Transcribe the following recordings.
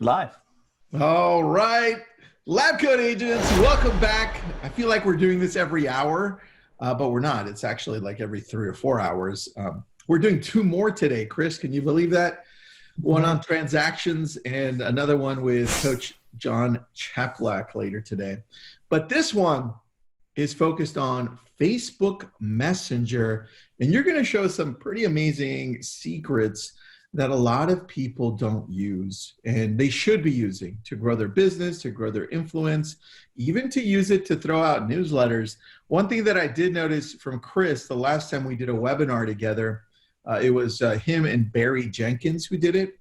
Live. All right, Lab Coat Agents, welcome back. I feel like we're doing this every hour, but we're not. It's actually like every 3 or 4 hours. We're doing 2 more today. Chris, can you believe that? One on transactions and another one with Coach John Chaplack later today. But this one is focused on Facebook Messenger, and you're going to show some pretty amazing secrets that a lot of people don't use and they should be using to grow their business, to grow their influence, even to use it to throw out newsletters. One thing that I did notice from Chris the last time we did a webinar together, it was him and Barry Jenkins who did it.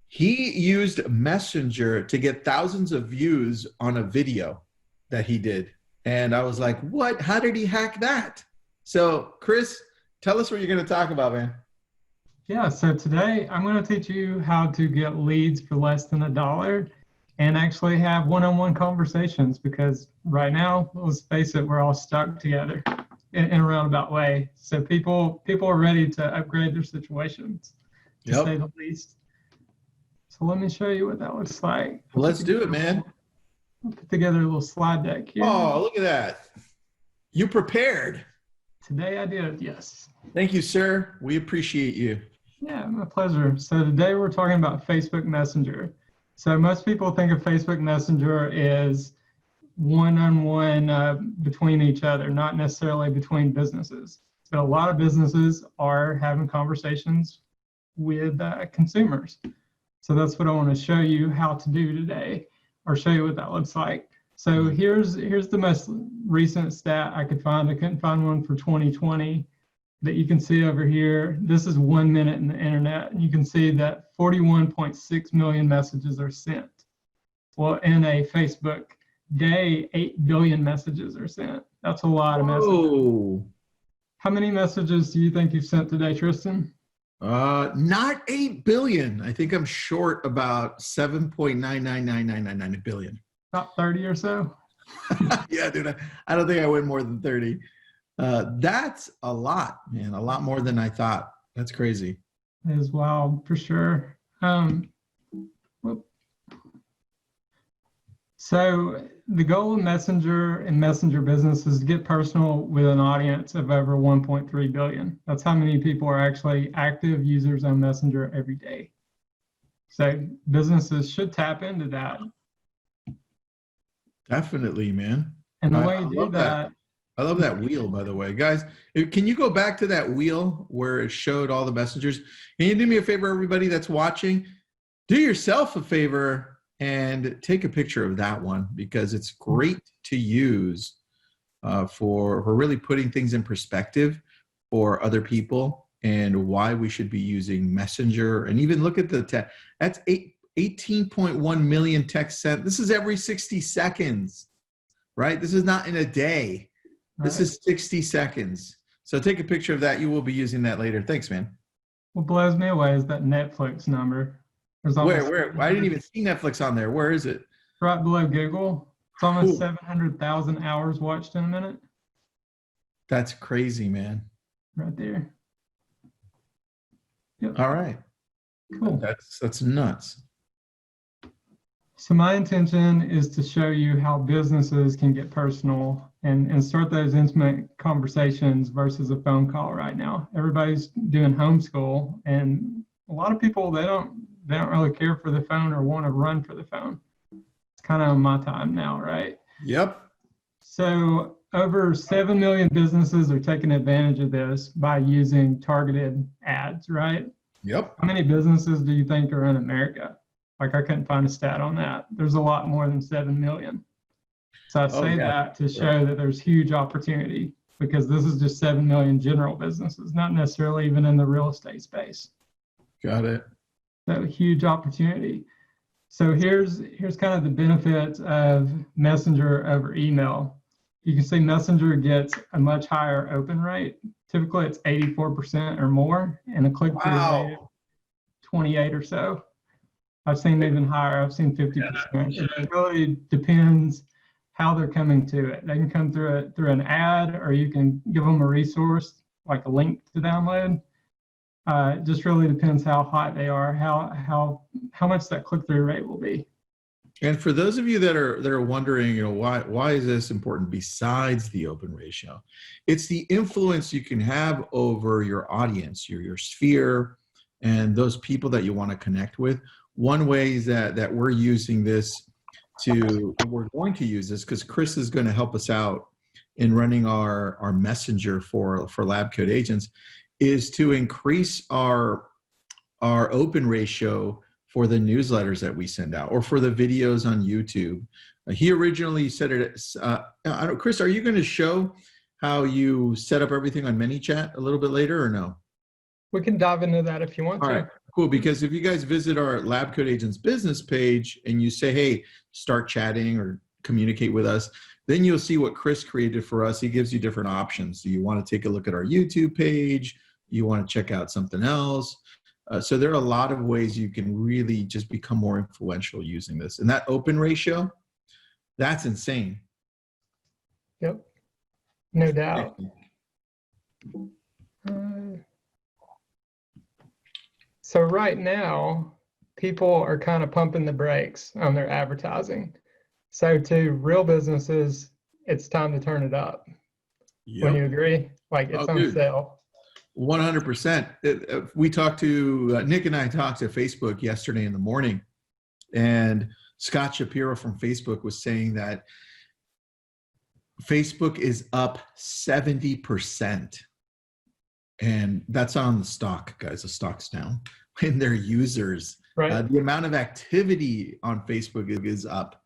He used Messenger to get thousands of views on a video that he did. And I was like, what? How did he hack that? So Chris, tell us what you're going to talk about, man. Yeah, so today I'm going to teach you how to get leads for less than $1 and actually have one-on-one conversations, because right now, let's face it, we're all stuck together in a roundabout way. So people are ready to upgrade their situations, to say the least. So let me show you what that looks like. Let's do it, man. I'll put together a little slide deck here. Oh, look at that. You prepared. Today I did, yes. Thank you, sir. We appreciate you. Yeah, my pleasure. So today we're talking about Facebook Messenger. So most people think of Facebook Messenger as one-on-one between each other, not necessarily between businesses. But a lot of businesses are having conversations with consumers. So that's what I want to show you how to do today, or show you what that looks like. So here's the most recent stat I could find. I couldn't find one for 2020. That you can see over here. This is 1 minute in the internet, and you can see that 41.6 million messages are sent. Well, in a Facebook day, 8 billion messages are sent. That's a lot of messages. Oh. How many messages do you think you've sent today, Tristan? Not 8 billion. I think I'm short about 7.99999 billion. About 30 or so? Yeah, dude, I don't think I went more than 30. That's a lot, man. A lot more than I thought. That's crazy. It is wild for sure. So the goal of Messenger and Messenger business is to get personal with an audience of over 1.3 billion. That's how many people are actually active users on Messenger every day. So businesses should tap into that. Definitely, man. And the way you do that. I love that wheel, by the way. Guys, can you go back to that wheel where it showed all the messengers? Can you do me a favor, everybody that's watching? Do yourself a favor and take a picture of that one, because it's great to use for really putting things in perspective for other people and why we should be using Messenger. And even look at the text. That's 18.1 million texts sent. This is every 60 seconds, right? This is not in a day. This is 60 seconds. So take a picture of that. You will be using that later. Thanks, man. What blows me away is that Netflix number. Where? I didn't even see Netflix on there. Where is it? Right below Google. It's almost 700,000 hours watched in a minute. That's crazy, man. Right there. Yep. All right. Cool. That's nuts. So my intention is to show you how businesses can get personal and start those intimate conversations versus a phone call right now. Everybody's doing homeschool, and a lot of people, they don't really care for the phone or want to run for the phone. It's kind of my time now, right? Yep. So over 7 million businesses are taking advantage of this by using targeted ads, right? Yep. How many businesses do you think are in America? Like, I couldn't find a stat on that. There's a lot more than 7 million. So I say that to show that there's huge opportunity, because this is just 7 million general businesses, not necessarily even in the real estate space. Got it. So huge opportunity. So here's kind of the benefits of Messenger over email. You can see Messenger gets a much higher open rate. Typically it's 84% or more, and a click-through rate of 28 or so. I've seen even higher. I've seen 50%. It really depends how they're coming to it. They can come through an ad, or you can give them a resource like a link to download. It just really depends how hot they are, how much that click-through rate will be. And for those of you that are wondering, why is this important besides the open ratio? It's the influence you can have over your audience, your sphere, and those people that you want to connect with. One way is that we're using this we're going to use this because Chris is going to help us out in running our messenger for lab coat agents, is to increase our open ratio for the newsletters that we send out or for the videos on YouTube. He originally said it, Chris, are you going to show how you set up everything on ManyChat a little bit later or no? We can dive into that if you want to. All right, cool. Because if you guys visit our Lab Coat Agents business page and you say, hey, start chatting or communicate with us, then you'll see what Chris created for us. He gives you different options. Do you want to take a look at our YouTube page? You want to check out something else? So there are a lot of ways you can really just become more influential using this. And that open ratio, that's insane. Yep, no doubt. So right now, people are kind of pumping the brakes on their advertising. So to real businesses, it's time to turn it up. Yep. When you agree, like it's on sale. 100%. We talked to, Nick and I talked to Facebook yesterday in the morning, and Scott Shapiro from Facebook was saying that Facebook is up 70%. And that's on the stock, guys. The stock's down in their users. Right. The amount of activity on Facebook is up,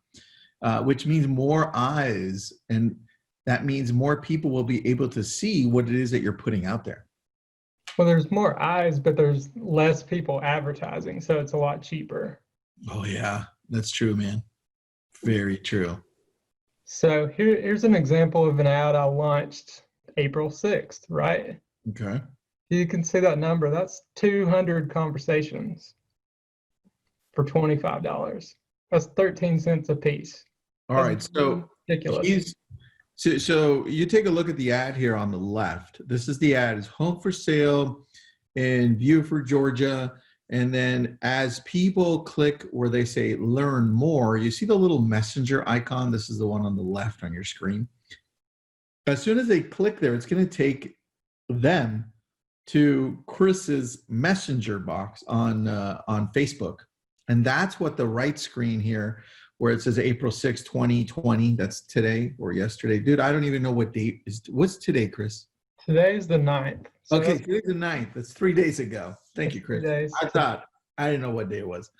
which means more eyes. And that means more people will be able to see what it is that you're putting out there. Well, there's more eyes, but there's less people advertising, so it's a lot cheaper. Oh, yeah, that's true, man. Very true. So here's an example of an ad I launched April 6th, right? Okay. You can see that number. That's 200 conversations for $25. That's 13 cents a piece. All right, so ridiculous. So you take a look at the ad here on the left. This is the ad. It's home for sale in Beaufort, Georgia. And then as people click where they say learn more, you see the little messenger icon. This is the one on the left on your screen. As soon as they click there, it's going to take them to Chris's messenger box on Facebook. And that's what the right screen here, where it says April 6, 2020, that's today or yesterday. Dude, I don't even know what date is. What's today, Chris? Today is the 9th. So okay, today's the 9th. That's 3 days ago. Thank you, Chris. I didn't know what day it was.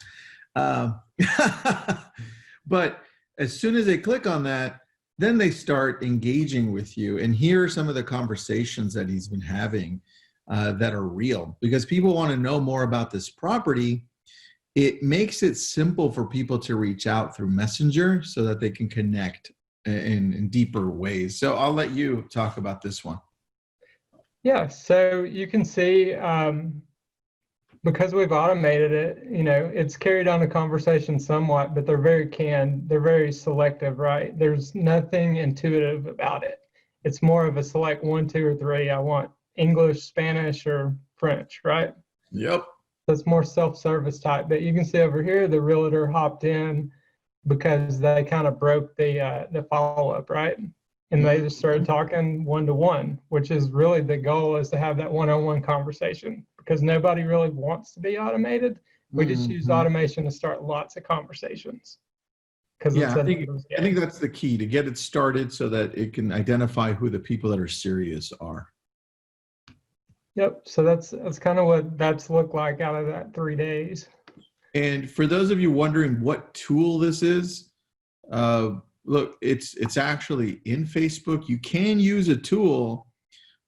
But as soon as they click on that, then they start engaging with you. And here are some of the conversations that he's been having that are real, because people want to know more about this property. It makes it simple for people to reach out through Messenger so that they can connect in deeper ways. So I'll let you talk about this one. Yeah, so you can see because we've automated it, it's carried on the conversation somewhat, but they're very canned, they're very selective, right? There's nothing intuitive about it. It's more of a select 1, 2, or 3. I want English, Spanish, or French, right? Yep. It's more self-service type, but you can see over here the realtor hopped in because they kind of broke the follow-up, right? And they just started talking one-to-one, which is really the goal, is to have that one-on-one conversation, because nobody really wants to be automated. We just use automation to start lots of conversations. Yeah, I think that's the key, to get it started so that it can identify who the people that are serious are. Yep. So that's kind of what that's looked like out of that 3 days. And for those of you wondering what tool this is, look, it's actually in Facebook. You can use a tool,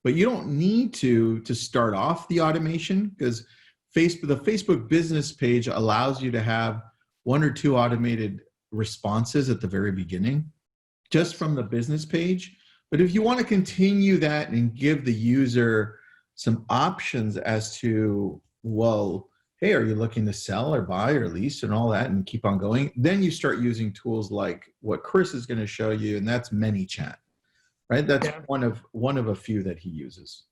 but you don't need to start off the automation, because the Facebook business page allows you to have 1 or 2 automated responses at the very beginning, just from the business page. But if you want to continue that and give the user some options as to, well, hey, are you looking to sell or buy or lease and all that, and keep on going, then you start using tools like what Chris is going to show you, and that's ManyChat, right? That's one of a few that he uses.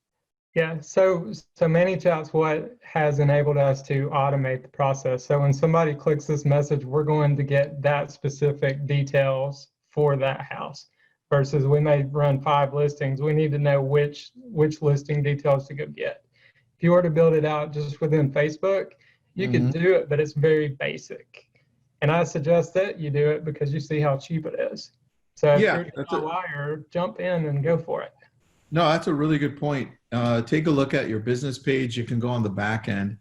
Yeah, so ManyChat's what has enabled us to automate the process. So when somebody clicks this message, we're going to get that specific details for that house. Versus we may run 5 listings, we need to know which listing details to go get. If you were to build it out just within Facebook, you could do it, but it's very basic. And I suggest that you do it because you see how cheap it is. So if Yeah, you're a liar, jump in and go for it. no, that's a really good point. Take a look at your business page. You can go on the back end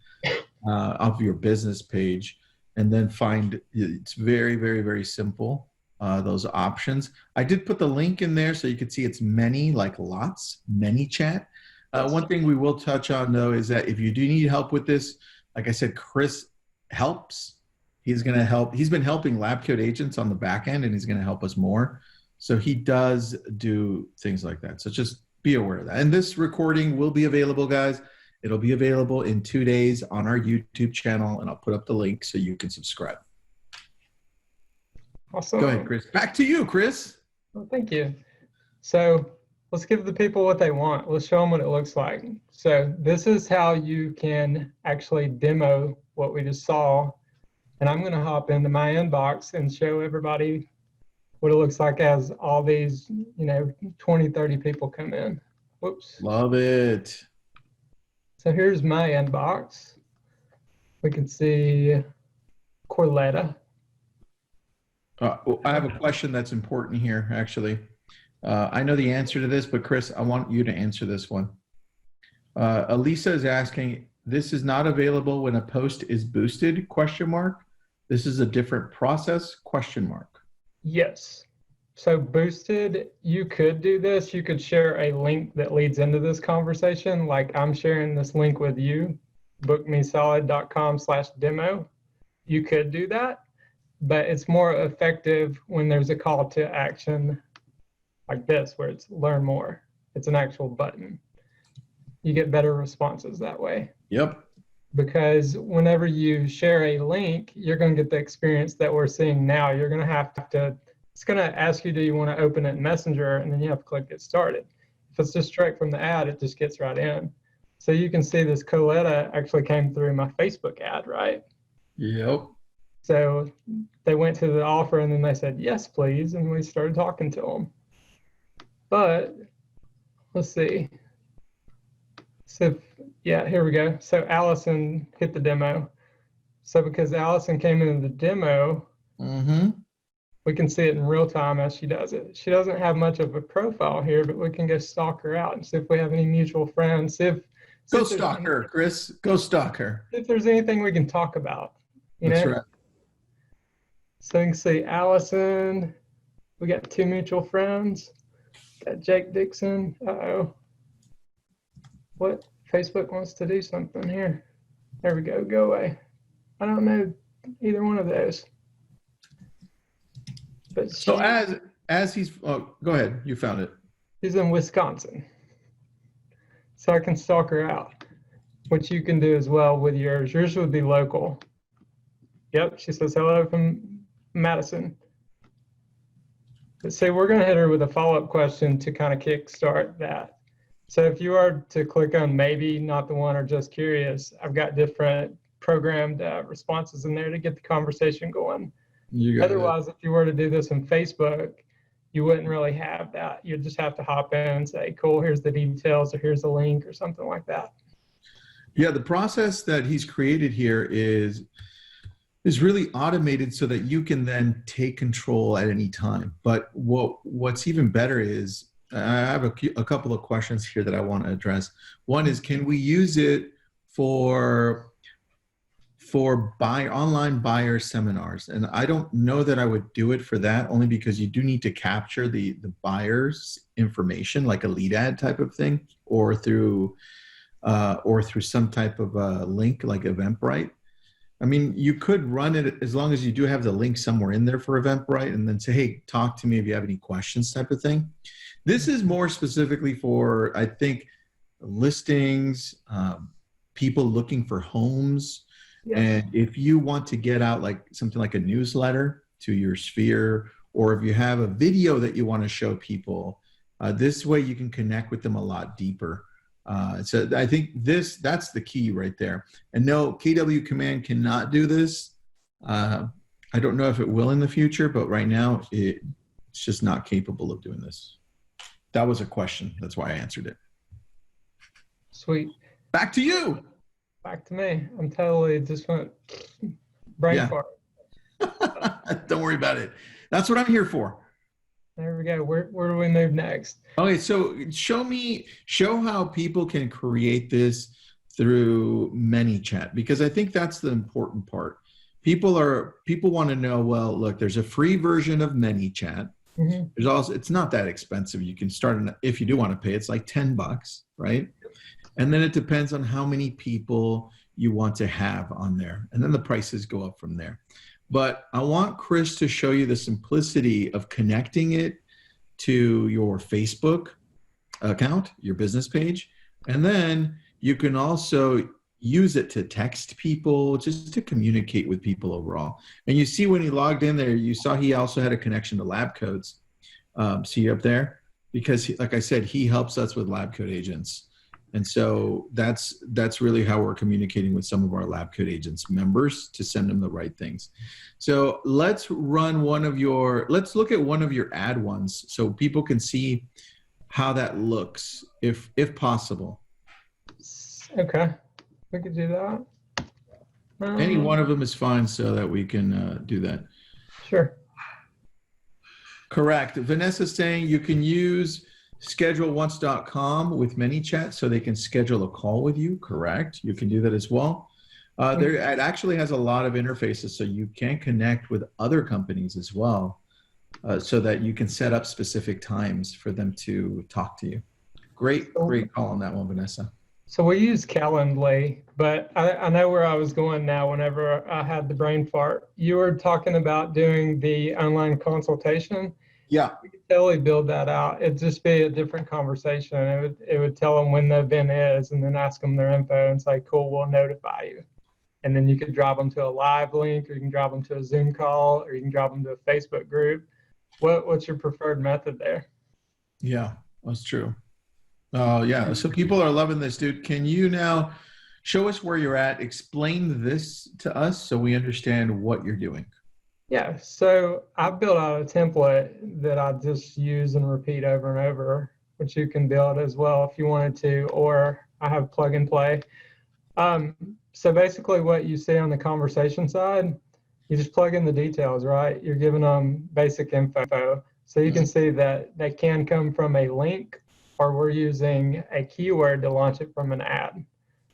of your business page and then find, it's very, very, very simple, those options. I did put the link in there so you could see it's many, like lots, ManyChat. One thing we will touch on though is that if you do need help with this, like I said, Chris helps. He's going to help. He's been helping Lab Coat agents on the back end, and he's going to help us more. So he does do things like that. So just be aware of that. And this recording will be available, guys. It'll be available in 2 days on our YouTube channel, and I'll put up the link so you can subscribe. Awesome. Go ahead, Chris. Back to you, Chris. Well, thank you. So let's give the people what they want. Let's show them what it looks like. So this is how you can actually demo what we just saw. And I'm going to hop into my inbox and show everybody what it looks like as all these, 20, 30 people come in. Whoops. Love it. So here's my inbox. We can see Corletta. I have a question that's important here, actually. I know the answer to this, but Chris, I want you to answer this one. Elisa is asking, this is not available when a post is boosted, ? This is a different process, ? Yes. So boosted, you could do this. You could share a link that leads into this conversation. Like I'm sharing this link with you, bookmesolid.com/demo. You could do that, but it's more effective when there's a call to action like this, where it's learn more. It's an actual button. You get better responses that way. Yep. Because whenever you share a link, you're going to get the experience that we're seeing now. You're going to have to, it's going to ask you, do you want to open it in Messenger? And then you have to click get started. If it's just straight from the ad, it just gets right in. So you can see this Coletta actually came through my Facebook ad, right? Yep. So they went to the offer and then they said, yes, please. And we started talking to them. But let's see. So yeah, here we go. So Allison hit the demo. So because Allison came into the demo, we can see it in real time as she does it. She doesn't have much of a profile here, but we can go stalk her out and see if we have any mutual friends. Go stalk her, Chris. Go stalk her. If there's anything we can talk about, That's right. So you can see Allison. We got 2 mutual friends. Got Jake Dixon. Uh-oh. What? Facebook wants to do something here. There we go. Go away. I don't know either one of those. But So as he's, oh, go ahead. You found it. She's in Wisconsin. So I can stalk her out, which you can do as well with yours. Yours would be local. Yep. She says hello from Madison. But say we're going to hit her with a follow-up question to kind of kickstart that. So if you are to click on maybe, not the one, or just curious, I've got different programmed responses in there to get the conversation going. Otherwise, if you were to do this in Facebook, you wouldn't really have that. You'd just have to hop in and say, cool, here's the details, or here's a link, or something like that. Yeah, the process that he's created here is really automated so that you can then take control at any time. But what's even better is, I have a couple of questions here that I want to address. One is, can we use it for online buyer seminars? And I don't know that I would do it for that, only because you do need to capture the buyer's information, like a lead ad type of thing, or through some type of a link like Eventbrite. I mean, you could run it as long as you do have the link somewhere in there for Eventbrite, and then say, hey, talk to me if you have any questions type of thing. This is more specifically for, I think, listings, people looking for homes. Yes. And if you want to get out like something like a newsletter to your sphere, or if you have a video that you want to show people, this way you can connect with them a lot deeper. So I think that's the key right there. And no, KW Command cannot do this. I don't know if it will in the future, but right now it's just not capable of doing this. That was a question. That's why I answered it. Sweet. Back to you. Back to me. I'm totally just went brain fart. Don't worry about it. That's what I'm here for. There we go. Where do we move next? Okay, so show how people can create this through ManyChat, because I think that's the important part. People want to know, well, look, there's a free version of ManyChat. Mm-hmm. There's also, it's not that expensive. You can start, if you do want to pay, it's like $10, right? And then it depends on how many people you want to have on there. And then the prices go up from there. But I want Chris to show you the simplicity of connecting it to your Facebook account, your business page. And then you can also use it to text people, just to communicate with people overall. And you see when he logged in there, you saw he also had a connection to Lab Codes. See up there? Because like I said, he helps us with Lab Code agents. And so that's really how we're communicating with some of our Lab Code agents members to send them the right things. So let's look at one of your ad ones so people can see how that looks, if possible. Okay, we could do that. Any one of them is fine so that we can do that. Sure. Correct. Vanessa's saying you can use scheduleonce.com with ManyChat so they can schedule a call with you. Correct. You can do that as well. It actually has a lot of interfaces so you can connect with other companies as well, so that you can set up specific times for them to talk to you. Great call on that one, Vanessa. So we use Calendly, but I know where I was going now whenever I had the brain fart. You were talking about doing the online consultation. Yeah. We could totally build that out. It'd just be a different conversation. It would tell them when the event is and then ask them their info and say, cool, we'll notify you. And then you could drop them to a live link, or you can drop them to a Zoom call, or you can drop them to a Facebook group. What's your preferred method there? Yeah, that's true. Yeah, so people are loving this, dude. Can you now show us where you're at? Explain this to us so we understand what you're doing. Yeah, so I've built out a template that I just use and repeat over and over, which you can build as well if you wanted to, or I have plug and play. So basically what you see on the conversation side, you just plug in the details, right? You're giving them basic info. So you can see that they can come from a link, or we're using a keyword to launch it from an ad.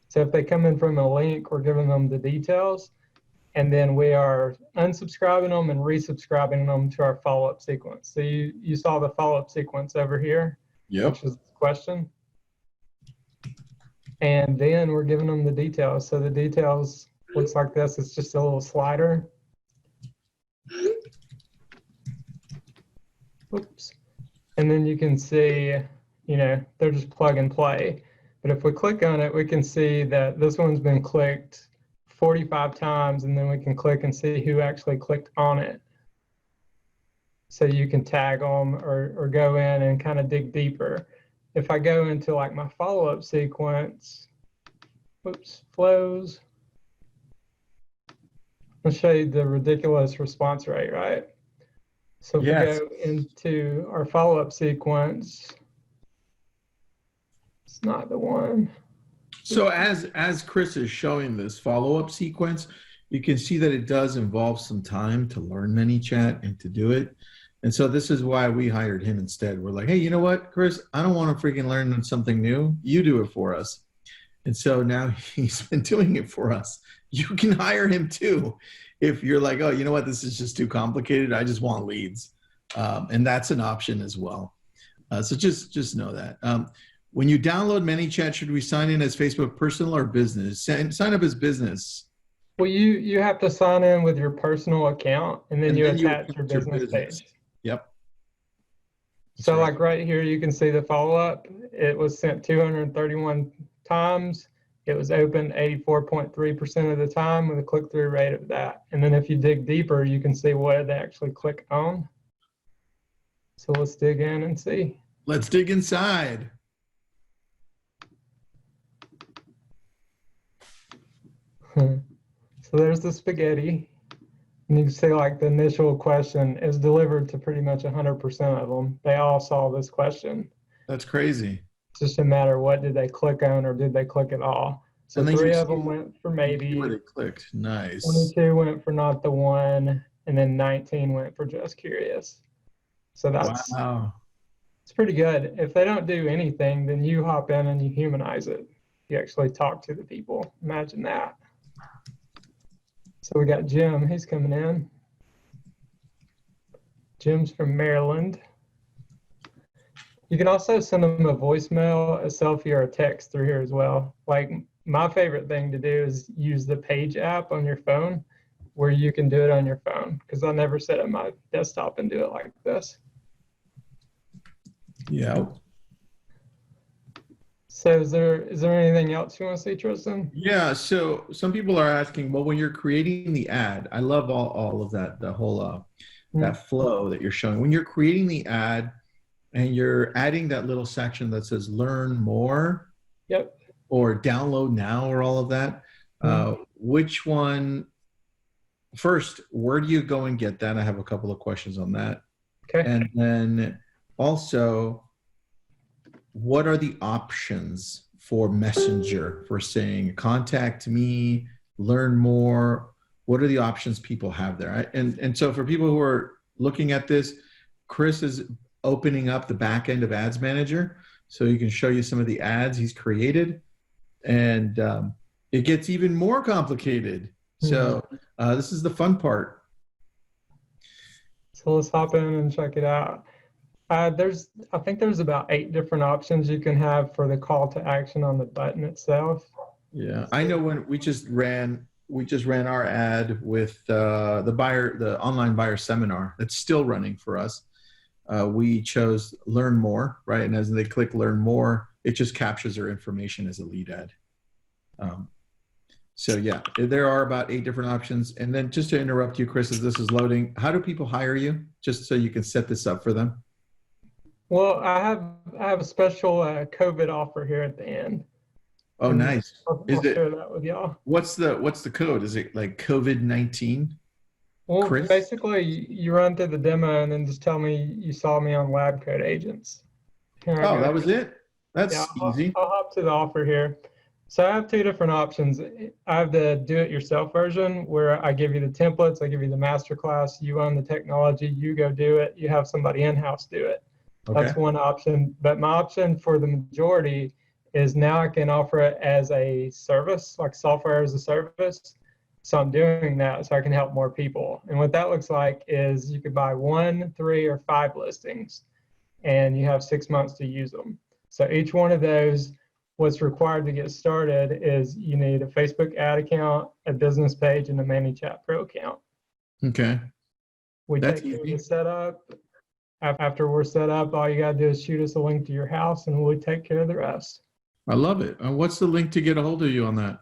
So if they come in from a link, we're giving them the details, and then we are unsubscribing them and resubscribing them to our follow-up sequence. So you saw the follow-up sequence over here, which is the question. And then we're giving them the details. So the details looks like this. It's just a little slider. Oops. And then you can see, they're just plug and play. But if we click on it, we can see that this one's been clicked 45 times, and then we can click and see who actually clicked on it. So you can tag them or go in and kind of dig deeper. If I go into like my follow-up sequence, flows, I'll show you the ridiculous response rate, right? So if we go into our follow-up sequence, it's not the one. So as Chris is showing this follow-up sequence, you can see that it does involve some time to learn ManyChat and to do it. And so this is why we hired him instead. We're like, hey, you know what, Chris, I don't want to freaking learn something new. You do it for us. And so now he's been doing it for us. You can hire him too. If you're like, oh, you know what, this is just too complicated. I just want leads. And that's an option as well. So just know that. When you download ManyChat, should we sign in as Facebook personal or business? Sign up as business. Well, you have to sign in with your personal account, and then you attach your business page. Yep. So like right here, you can see the follow-up. It was sent 231 times. It was opened 84.3% of the time with a click-through rate of that. And then if you dig deeper, you can see what they actually click on. So let's dig in and see. Let's dig inside. So there's the spaghetti. And you can see like the initial question is delivered to pretty much 100% of them. They all saw this question. That's crazy. It's just a matter what did they click on or did they click at all. So And then 3 you of see them went for maybe, where they clicked. Nice. 22 went for not the one, and then 19 went for just curious. So that's Wow. it's pretty good. If they don't do anything, then you hop in and you humanize it. You actually talk to the people. Imagine that. So we got Jim, he's coming in. Jim's from Maryland. You can also send them a voicemail, a selfie, or a text through here as well. Like my favorite thing to do is use the Page app on your phone where you can do it on your phone because I never set up my desktop and do it like this. Yeah. So is there anything else you want to see, Tristan? Yeah. So some people are asking, well, when you're creating the ad, I love all of that, the whole that flow that you're showing. When you're creating the ad and you're adding that little section that says learn more, Yep. or download now, or all of that, which one first, where do you go and get that? I have a couple of questions on that. Okay. And then also, what are the options for Messenger for saying contact me, learn more? What are the options people have there? And so for people who are looking at this, Chris is opening up the back end of Ads Manager so he can show you some of the ads he's created. And it gets even more complicated. So this is the fun part. So let's hop in and check it out. I think there's about 8 different options you can have for the call to action on the button itself. Yeah, I know when we just ran our ad with the online buyer seminar that's still running for us. We chose learn more, right? And as they click learn more, it just captures their information as a lead ad. So yeah, there are about 8 different options. And then just to interrupt you, Chris, as this is loading, how do people hire you? Just so you can set this up for them. Well, I have a special COVID offer here at the end. Oh, nice. I'll share that with y'all. What's the code? Is it like COVID-19? Well, Chris? basically, you run through the demo and then just tell me you saw me on Lab Coat Agents. Oh, that was it? That's easy. I'll hop to the offer here. So I have 2 different options. I have the do-it-yourself version where I give you the templates, I give you the masterclass, you own the technology, you go do it, you have somebody in-house do it. Okay. That's one option. But my option for the majority is now I can offer it as a service, like software as a service. So I'm doing that so I can help more people. And what that looks like is you could buy 1, 3, or 5 listings, and you have 6 months to use them. So each one of those, what's required to get started is you need a Facebook ad account, a business page, and a ManyChat Pro account. Okay. We That's take care of easy. the setup. After we're set up, all you got to do is shoot us a link to your house, and we'll take care of the rest. I love it. What's the link to get a hold of you on that?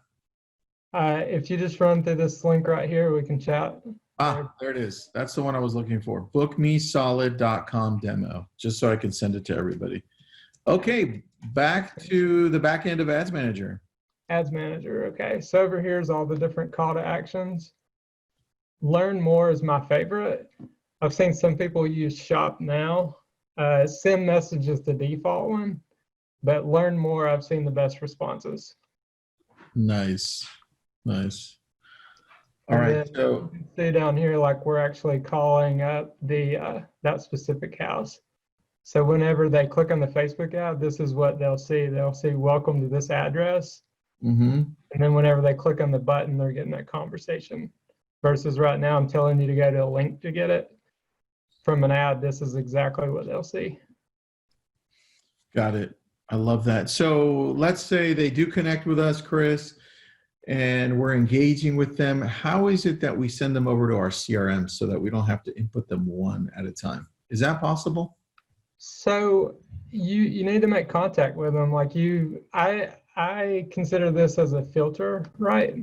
If you just run through this link right here, we can chat. Ah, there it is. That's the one I was looking for. Bookmesolid.com demo, just so I can send it to everybody. Okay, back to the back end of Ads Manager. Ads Manager, okay. So over here is all the different call to actions. Learn more is my favorite. I've seen some people use Shop Now. Send message is the default one, but learn more, I've seen the best responses. Nice, nice. All And right, then so you can see down here, like we're actually calling up the that specific house. So whenever they click on the Facebook ad, this is what they'll see. They'll see welcome to this address. And then whenever they click on the button, they're getting that conversation. Versus right now, I'm telling you to go to a link to get it. From an ad, this is exactly what they'll see. got it. I love that. So let's say they do connect with us, Chris, and we're engaging with them. How is it that we send them over to our CRM so that we don't have to input them one at a time? Is that possible? So you need to make contact with them. Like I consider this as a filter, right?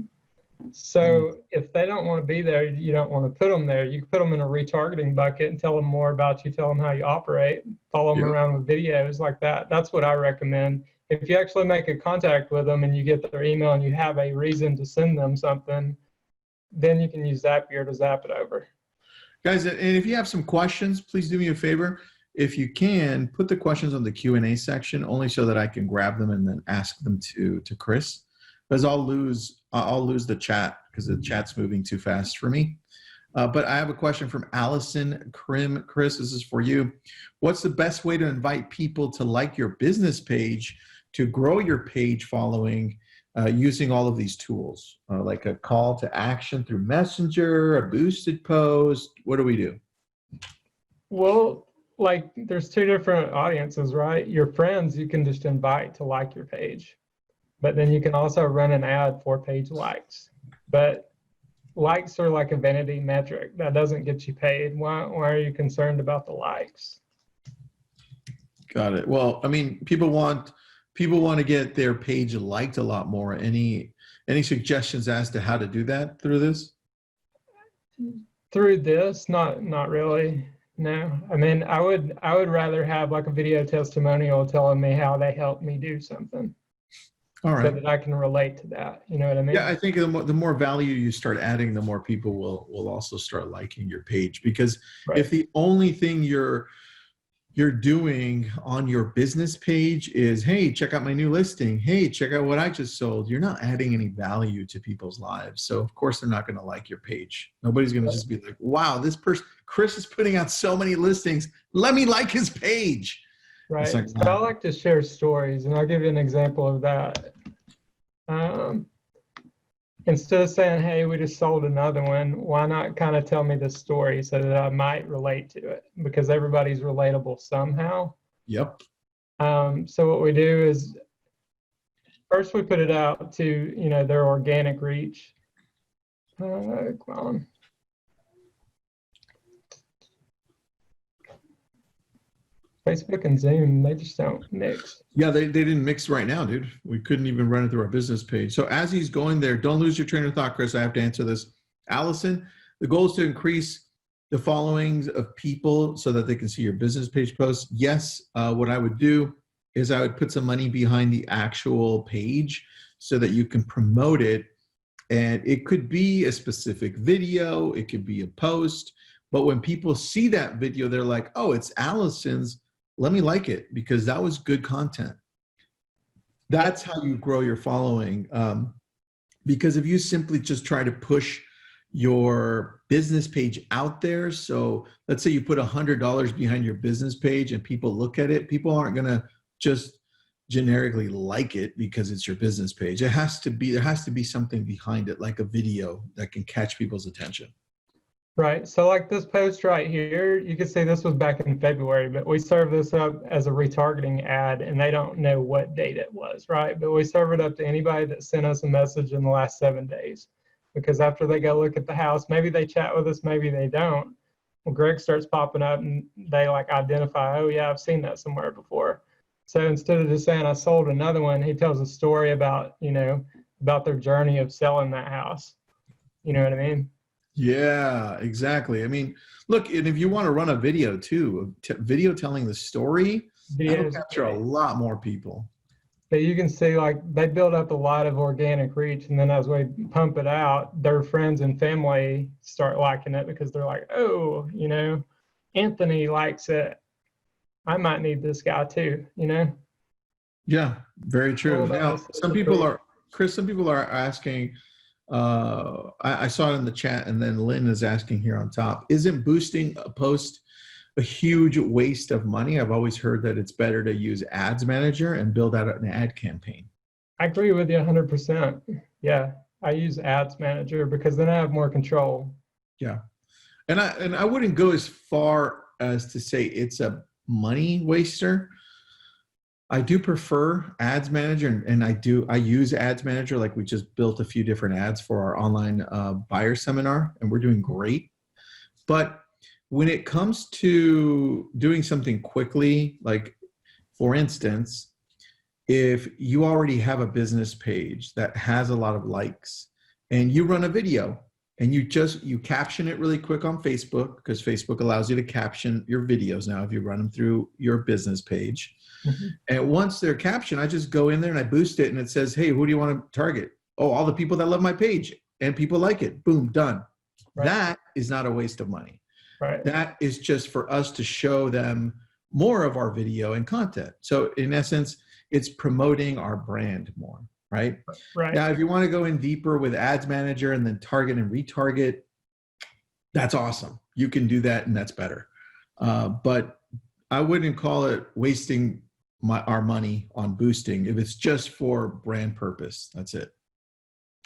So if they don't want to be there, you don't want to put them there. You can put them in a retargeting bucket and tell them more about you, tell them how you operate, follow them around with videos like that. That's what I recommend. if you actually make a contact with them and you get their email and you have a reason to send them something, then you can use Zapier to zap it over. Guys, and if you have some questions, please do me a favor. If you can, put the questions on the Q&A section, only so that I can grab them and then ask them to Chris, because I'll lose the chat because the chat's moving too fast for me. But I have a question from Allison Krim. Chris, this is for you. What's the best way to invite people to like your business page to grow your page following using all of these tools, like a call to action through Messenger, a boosted post? What do we do? Well, like there's two different audiences, right? Your friends, you can just invite to like your page, but then you can also run an ad for page likes. But likes are like a vanity metric that doesn't get you paid. Why are you concerned about the likes? Got it. Well, I mean, people want to get their page liked a lot more. Any suggestions as to how to do that through this? Through this, not really. No. I mean, I would rather have like a video testimonial telling me how they helped me do something. All right. So that I can relate to that. You know what I mean? Yeah, I think the more value you start adding, the more people will also start liking your page. Because if the only thing you're doing on your business page is, hey, check out my new listing. Hey, check out what I just sold. You're not adding any value to people's lives. So of course they're not going to like your page. Nobody's going to just be like, wow, this person, Chris is putting out so many listings. Let me like his page. Right. Like, but I like to share stories, and I'll give you an example of that. Instead of saying, hey, we just sold another one, why not kind of tell me the story so that I might relate to it? Because everybody's relatable somehow. Yep. So what we do is first we put it out to, their organic reach. Come on. Facebook and Zoom, they just don't mix. Yeah, they didn't mix right now, dude. We couldn't even run it through our business page. So as he's going there, don't lose your train of thought, Chris. I have to answer this. Allison, the goal is to increase the followings of people so that they can see your business page posts. Yes, what I would do is I would put some money behind the actual page so that you can promote it. And it could be a specific video, it could be a post. But when people see that video, they're like, oh, it's Allison's. Let me like it because that was good content. That's how you grow your following. Because if you simply just try to push your business page out there, so let's say you put $100 behind your business page and people look at it, people aren't going to just generically like it because it's your business page. There has to be something behind it, like a video that can catch people's attention. Right. So like this post right here, you could say this was back in February, but we serve this up as a retargeting ad and they don't know what date it was, right? But we serve it up to anybody that sent us a message in the last 7 days. Because after they go look at the house, maybe they chat with us, maybe they don't. Well, Greg starts popping up and they like identify, oh yeah, I've seen that somewhere before. So instead of just saying I sold another one, he tells a story about, about their journey of selling that house. You know what I mean? Yeah, exactly. I mean, look, and if you want to run a video too, video telling the story, that'll capture a lot more people. But you can see like they build up a lot of organic reach, and then as we pump it out, their friends and family start liking it because they're like, oh, Anthony likes it. I might need this guy too, Yeah, very true. Now, some people are asking, I saw it in the chat, and then Lynn is asking here on top, isn't boosting a post a huge waste of money? I've always heard that it's better to use Ads Manager and build out an ad campaign. I agree with you 100%. Yeah, I use Ads Manager because then I have more control. Yeah, and I wouldn't go as far as to say it's a money waster. I do prefer Ads Manager, and I use Ads Manager. Like we just built a few different ads for our online buyer seminar, and we're doing great. But when it comes to doing something quickly, like for instance, if you already have a business page that has a lot of likes and you run a video and you caption it really quick on Facebook, because Facebook allows you to caption your videos now if you run them through your business page. Mm-hmm. And once they're captioned, I just go in there and I boost it, and it says, hey, who do you want to target? Oh, all the people that love my page and people like it. Boom, done. Right. That is not a waste of money. Right. That is just for us to show them more of our video and content. So in essence, it's promoting our brand more, right? Right. Now, if you want to go in deeper with Ads Manager and then target and retarget, that's awesome. You can do that, and that's better. But I wouldn't call it wasting our money on boosting if it's just for brand purpose. That's it.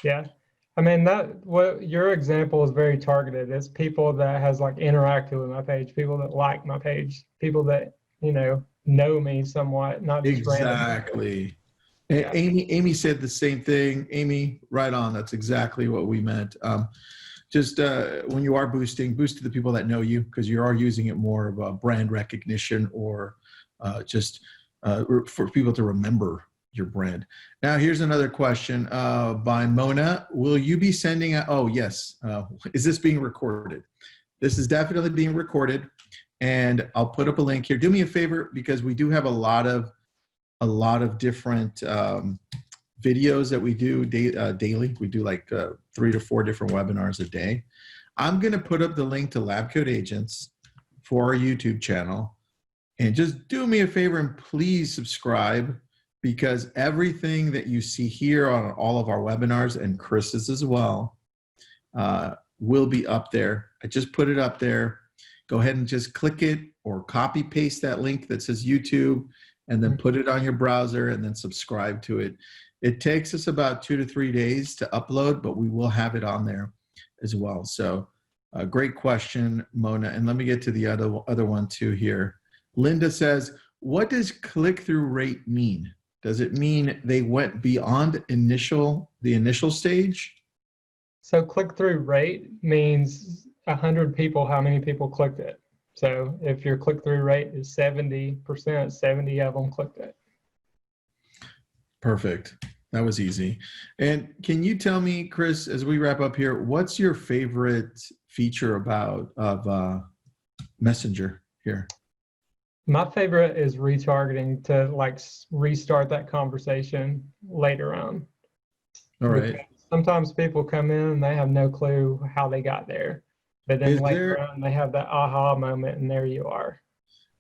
Yeah. I mean, what your example is very targeted. It's people that has like interacted with my page, people that like my page, people that, know me somewhat, not just exactly. Yeah. Amy said the same thing. Amy, right on. That's exactly what we meant. Just when you are boosting, boost to the people that know you, because you are using it more of a brand recognition, or just for people to remember your brand. Now, here's another question by Mona. Will you be sending out, oh, yes. Is this being recorded? This is definitely being recorded, and I'll put up a link here. Do me a favor, because we do have a lot of different videos that we do daily. We do like 3 to 4 different webinars a day. I'm going to put up the link to Lab Coat Agents for our YouTube channel, and just do me a favor and please subscribe, because everything that you see here on all of our webinars, and Chris's as well, will be up there. I just put it up there. Go ahead and just click it or copy paste that link that says YouTube, and then put it on your browser and then subscribe to it. It takes us about 2 to 3 days to upload, but we will have it on there as well. So great question, Mona. And let me get to the other one too here. Linda says, what does click-through rate mean? Does it mean they went beyond the initial stage? So click-through rate means 100 people, how many people clicked it. So if your click-through rate is 70%, 70 of them clicked it. Perfect. That was easy. And can you tell me, Chris, as we wrap up here, what's your favorite feature of Messenger here? My favorite is retargeting, to like restart that conversation later on. All right. Because sometimes people come in and they have no clue how they got there. But then later on, they have that aha moment, and there you are.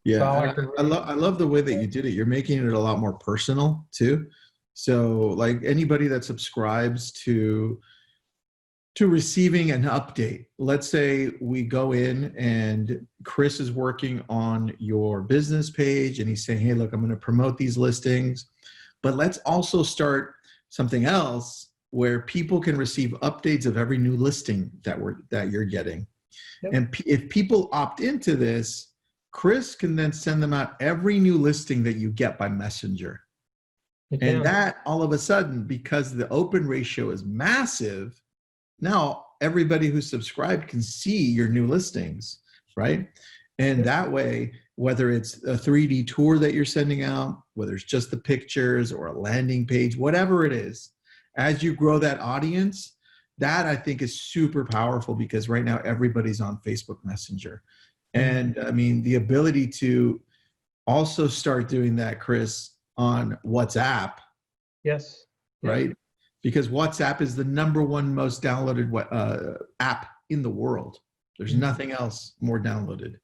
Yeah, So I love the way that you did it. You're making it a lot more personal too. So like anybody that subscribes to receiving an update, let's say we go in and Chris is working on your business page and he's saying, hey, look, I'm going to promote these listings, but let's also start something else where people can receive updates of every new listing that you're getting. Yep. And if people opt into this, Chris can then send them out every new listing that you get by Messenger. And that all of a sudden, because the open ratio is massive, now everybody who's subscribed can see your new listings, right? And that way, whether it's a 3D tour that you're sending out, whether it's just the pictures or a landing page, whatever it is, as you grow that audience, that I think is super powerful, because right now everybody's on Facebook Messenger. And I mean, the ability to also start doing that, Chris, on WhatsApp. Yes. Right? Because WhatsApp is the #1 most downloaded app in the world. There's nothing else more downloaded.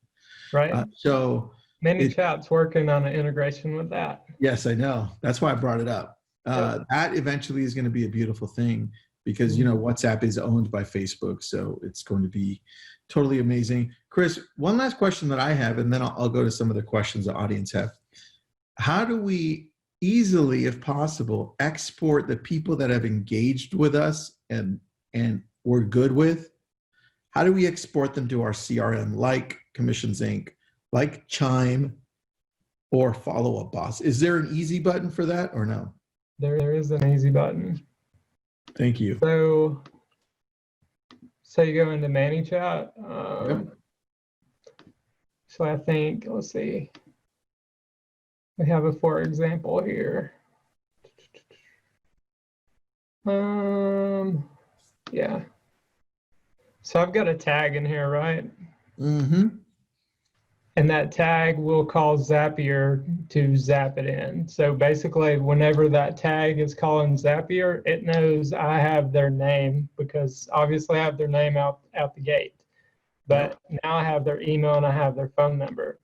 Right. So ManyChat's working on an integration with that. Yes, I know. That's why I brought it up. That eventually is going to be a beautiful thing, because WhatsApp is owned by Facebook, so it's going to be totally amazing. Chris, one last question that I have, and then I'll go to some of the questions the audience have. How do we easily, if possible, export the people that have engaged with us and we're good with? How do we export them to our CRM, like Commissions Inc., like Chime, or Follow Up Boss? Is there an easy button for that, or no? There is an easy button. Thank you. So you go into ManyChat. Yep. So I think, let's see. We have a for example here. Yeah. So I've got a tag in here, right? Mm-hmm. And that tag will cause Zapier to zap it in. So basically, whenever that tag is calling Zapier, it knows I have their name because obviously I have their name out the gate. But now I have their email and I have their phone number.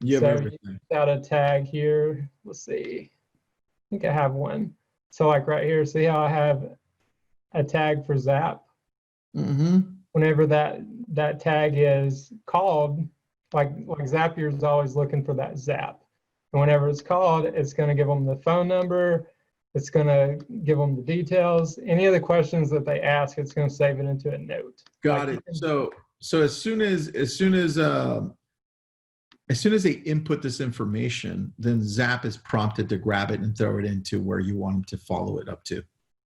You have So everything. you got a tag here. Let's see. I think I have one. So like right here, see how I have a tag for Zap? Mm-hmm. Whenever that tag is called, like Zapier is always looking for that Zap. And whenever it's called, it's going to give them the phone number. It's going to give them the details. Any of the questions that they ask, it's going to save it into a note. Got it. So as soon as they input this information, then Zap is prompted to grab it and throw it into where you want them to follow it up to.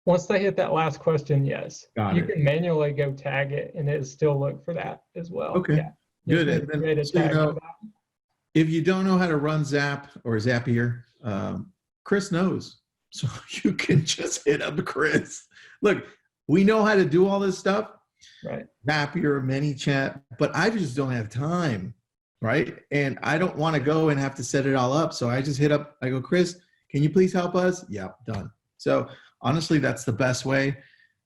Once they hit that last question, yes. Got you it. can manually go tag it and it still look for that as well. Okay. Yeah. Good. And then, so, you know, if you don't know how to run Zap or Zapier, Chris knows. So you can just hit up Chris. Look, we know how to do all this stuff. Right. Zapier, ManyChat, but I just don't have time. Right. And I don't want to go and have to set it all up. So I just hit up, I go, Chris, can you please help us? Yep, done. So honestly, that's the best way.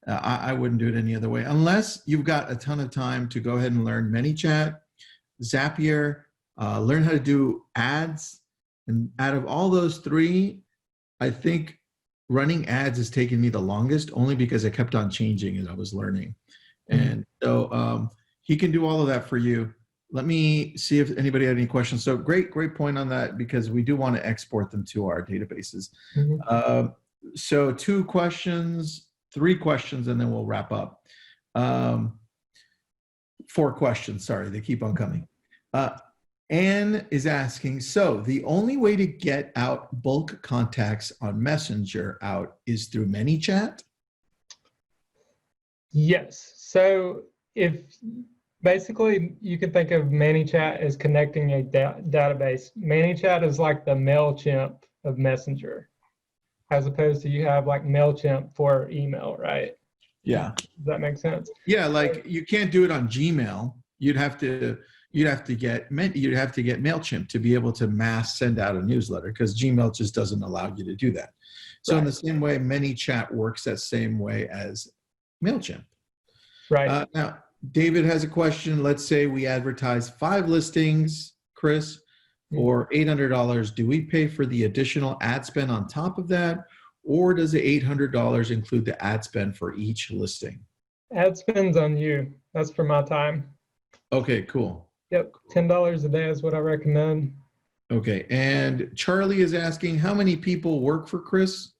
I wouldn't do it any other way unless you've got a ton of time to go ahead and learn ManyChat, Zapier, learn how to do ads. And out of all those three, I think running ads has taken me the longest only because I kept on changing as I was learning. And so he can do all of that for you. Let me see if anybody had any questions. So great point on that because we do want to export them to our databases. So 2 questions, 3 questions, and then we'll wrap up. 4 questions, sorry, they keep on coming. Anne is asking, so the only way to get out bulk contacts on Messenger out is through ManyChat? Yes. So if basically you could think of ManyChat as connecting a database. ManyChat is like the MailChimp of Messenger, as opposed to you have like MailChimp for email, right? Yeah. Does that make sense? Yeah, like you can't do it on Gmail. You'd have to get MailChimp to be able to mass send out a newsletter because Gmail just doesn't allow you to do that. So in the same way, ManyChat works that same way as MailChimp. Right. Now, David has a question. Let's say we advertise 5 listings, Chris, for $800. Do we pay for the additional ad spend on top of that? Or does the $800 include the ad spend for each listing? Ad spend's on you. That's for my time. Okay, cool. Yep, $10 a day is what I recommend. Okay, and Charlie is asking, how many people work for Chris?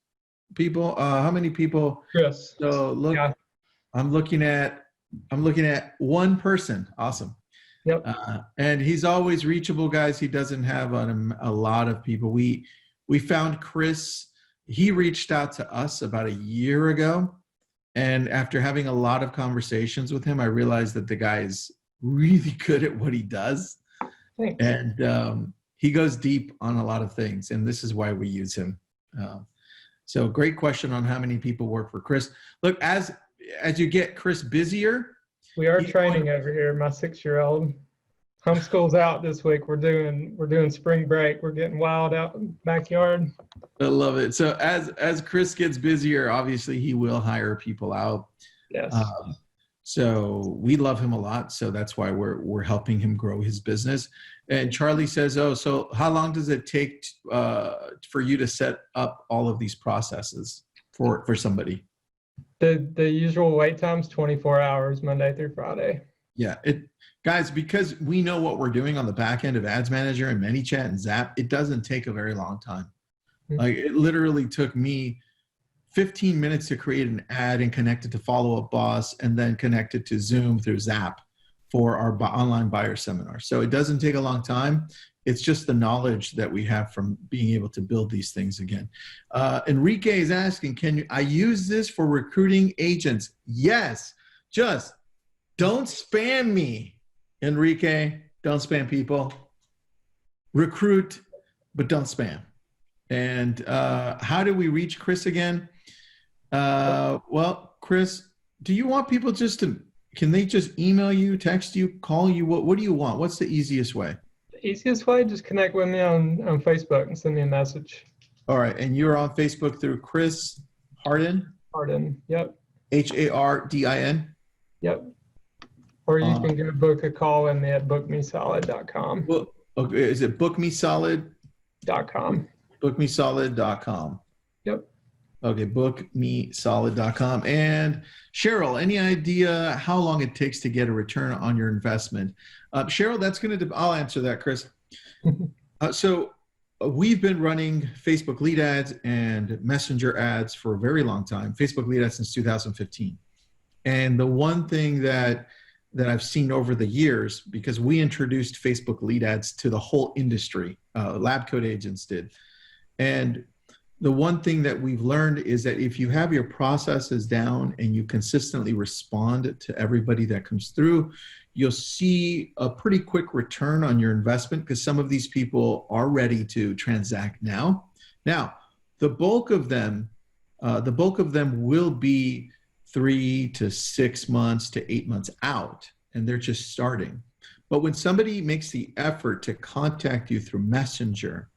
How many people? Chris. So look, yeah. I'm looking at 1 person. Awesome. Yep. And he's always reachable, guys. He doesn't have a lot of people. We found Chris. He reached out to us about a year ago, and after having a lot of conversations with him, I realized that the guy is really good at what he does. Thanks. And he goes deep on a lot of things, and this is why we use him. So great question on how many people work for Chris. Look, as you get Chris busier. We are training over here. My 6-year-old homeschool's out this week. We're doing spring break. We're getting wild out in the backyard. I love it. So as Chris gets busier, obviously he will hire people out. Yes. So we love him a lot. So that's why we're helping him grow his business. And Charlie says, oh, so how long does it take for you to set up all of these processes for somebody? The usual wait time is 24 hours, Monday through Friday. Yeah, guys, because we know what we're doing on the back end of Ads Manager and ManyChat and Zap, it doesn't take a very long time. Like it literally took me 15 minutes to create an ad and connect it to Follow Up Boss and then connect it to Zoom through Zap for our online buyer seminar. So it doesn't take a long time. It's just the knowledge that we have from being able to build these things again. Enrique is asking, can I use this for recruiting agents? Yes, just don't spam me, Enrique. Don't spam people. Recruit, but don't spam. And how do we reach Chris again? Well, Chris, do you want people just to can they just email you, text you, call you? What do you want? What's the easiest way? The easiest way, just connect with me on Facebook and send me a message. All right. And you're on Facebook through Chris Hardin? Hardin, yep. Hardin? Yep. Or you can go book a call with me at bookmesolid.com. Well, okay, is it bookmesolid.com? Bookmesolid.com. Yep. Okay, bookmesolid.com. And Cheryl, any idea how long it takes to get a return on your investment? Cheryl, that's going to, I'll answer that, Chris. So we've been running Facebook lead ads and messenger ads for a very long time. Facebook lead ads since 2015. And the one thing that I've seen over the years, because we introduced Facebook lead ads to the whole industry, lab coat agents did. And the one thing that we've learned is that if you have your processes down and you consistently respond to everybody that comes through, you'll see a pretty quick return on your investment, because some of these people are ready to transact now. Now, the bulk of them will be 3 to 6 months to 8 months out, and they're just starting. But when somebody makes the effort to contact you through Messenger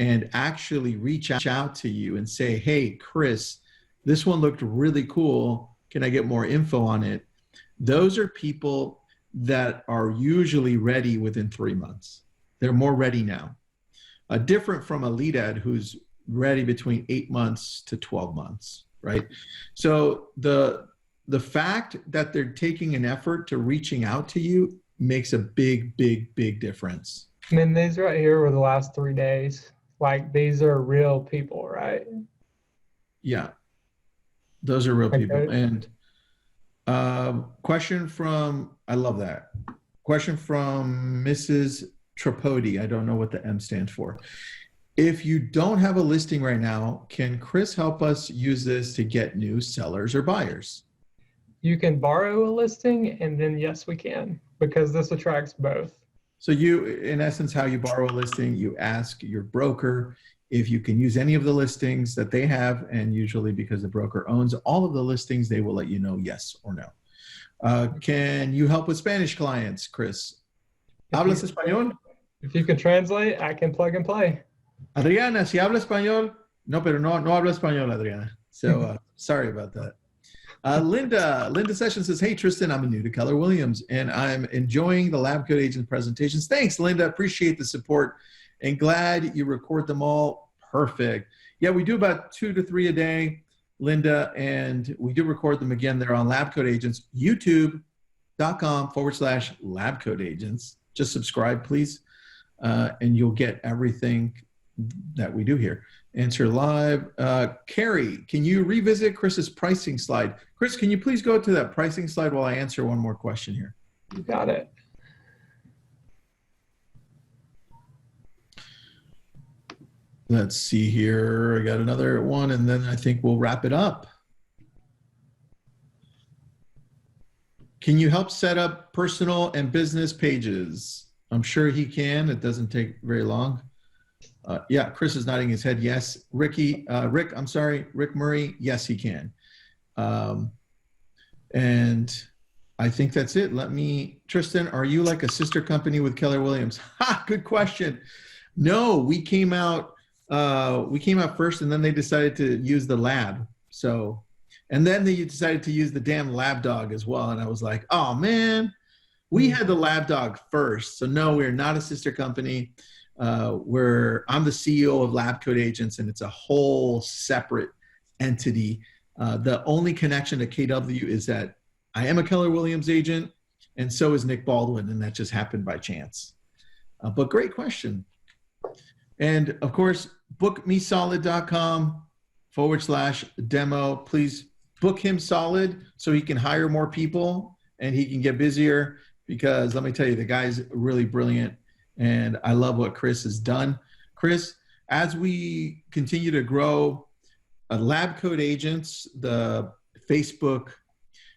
and actually reach out to you and say, hey, Chris, this one looked really cool. Can I get more info on it? Those are people that are usually ready within 3 months. They're more ready now. Different from a lead ad who's ready between 8 months to 12 months, right? So the fact that they're taking an effort to reaching out to you makes a big, big, big difference. I mean, these right here were the last 3 days. Like, these are real people, right? Yeah, those are real people. Okay. And question from, I love that. Question from Mrs. Tripodi. I don't know what the M stands for. If you don't have a listing right now, can Chris help us use this to get new sellers or buyers? You can borrow a listing, and then yes, we can, because this attracts both. So you, in essence, how you borrow a listing, you ask your broker if you can use any of the listings that they have, and usually because the broker owns all of the listings, they will let you know yes or no. Can you help with Spanish clients, Chris? ¿Hablas español? If you can translate, I can plug and play. Adriana, si habla español? No, pero no habla español, Adriana. So sorry about that. Linda Sessions says, hey, Tristan, I'm new to Keller Williams, and I'm enjoying the Lab Coat Agent presentations. Thanks, Linda. Appreciate the support, and glad you record them all. Perfect. Yeah, we do about 2 to 3 a day, Linda, and we do record them again. They're on Lab Coat Agents, youtube.com/Lab Coat Agents. Just subscribe, please, and you'll get everything that we do here. Answer live. Carrie, can you revisit Chris's pricing slide? Chris, can you please go to that pricing slide while I answer one more question here? You got it. Let's see here. I got another one, and then I think we'll wrap it up. Can you help set up personal and business pages? I'm sure he can. It doesn't take very long. Yeah, Chris is nodding his head. Yes. Rick Murray. Yes, he can. And I think that's it. Tristan, are you like a sister company with Keller Williams? Ha, good question. No, we came out first, and then they decided to use the lab. So, and then they decided to use the damn lab dog as well. And I was like, oh man, we had the lab dog first. So no, we're not a sister company. I'm the CEO of Lab Coat Agents, and it's a whole separate entity. The only connection to KW is that I am a Keller Williams agent, and so is Nick Baldwin, and that just happened by chance. But great question. And of course, bookmesolid.com/demo. Please book him solid so he can hire more people and he can get busier, because let me tell you, the guy's really brilliant. And I love what Chris has done. Chris, as we continue to grow Lab Coat Agents, the Facebook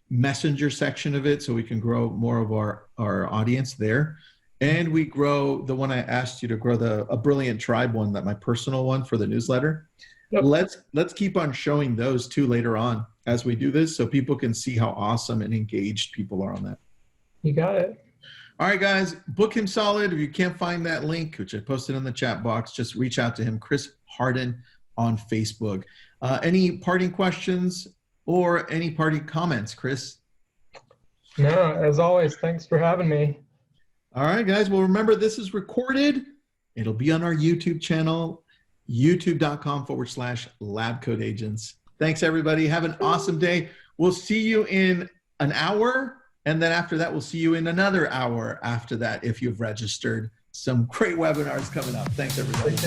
Messenger section of it, so we can grow more of our audience there. And we grow the one I asked you to grow, a Brilliant Tribe one, that my personal one for the newsletter. Yep. Let's keep on showing those too later on as we do this, so people can see how awesome and engaged people are on that. You got it. All right, guys, book him solid. If you can't find that link, which I posted in the chat box, just reach out to him, Chris Hardin on Facebook. Any parting questions or any parting comments, Chris? No, as always, thanks for having me. All right, guys. Well, remember, this is recorded. It'll be on our YouTube channel, youtube.com/LabCodeAgents. Thanks, everybody. Have an awesome day. We'll see you in an hour. And then after that, we'll see you in another hour after that if you've registered. Some great webinars coming up. Thanks, everybody.